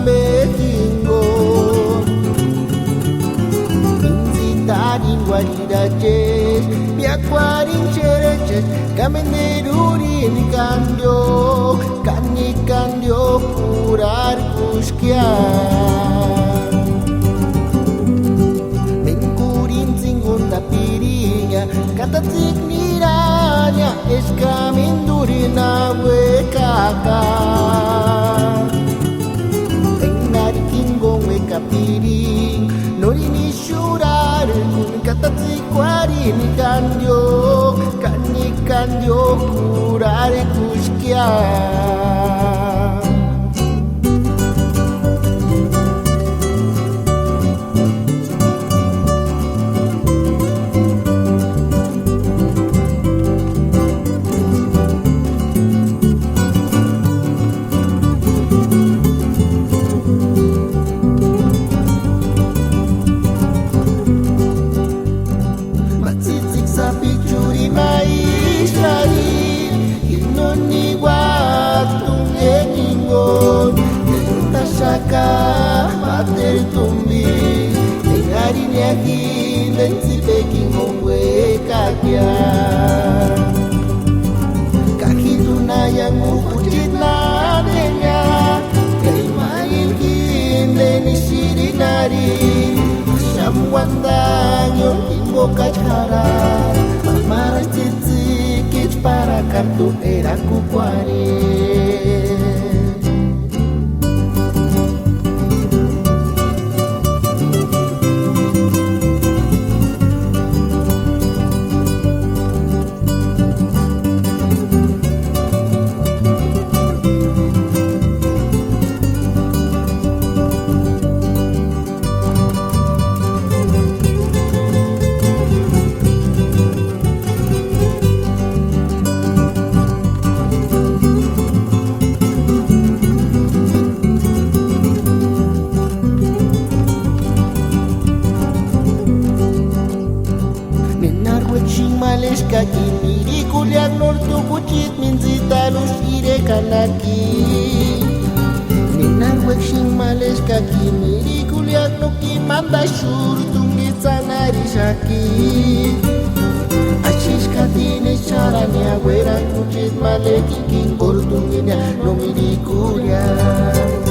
metingo Minzitarin guariraches Biakwarin chereches Kamenerurin kandio Kanyo kurar kuskian Mengkurin singunda pirinya Kata niranya es kamindurin awe kakak Enarikingon we kapiring Norini shurar kun kata kwarin kanyo kurar kuskian Mater tumbi Dengarin yakin dan si peking ngomwe kakya Kaki tuna yang mukujit nadenya Kay main kin dan isirin narin Asyam wandang yung timbo kachara Mamaras titsikit para kartu era kukwari Males kaki miri kuliak nortu kucit minzita lus ire kanaki Ninang weksing males kaki miri kuliak nuki manda shur tungit sanari shaki Ashis katine charanya weran kucit maleki king kortunginya no miri kuliak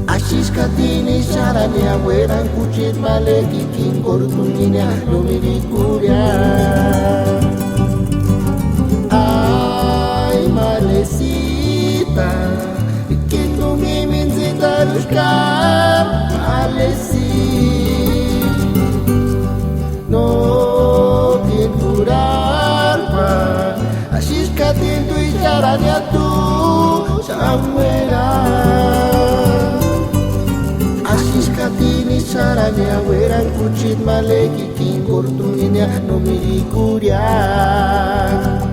Ashis katine charanya weran kucit maleki king kortunginya no miri kuliak Malecita, que tu me minzita buscar Malecita, no bien curar Ashis katintu isharanya tu samwera Ashis katini isharanya weran kucit maleki king kortunginya no miri kuriak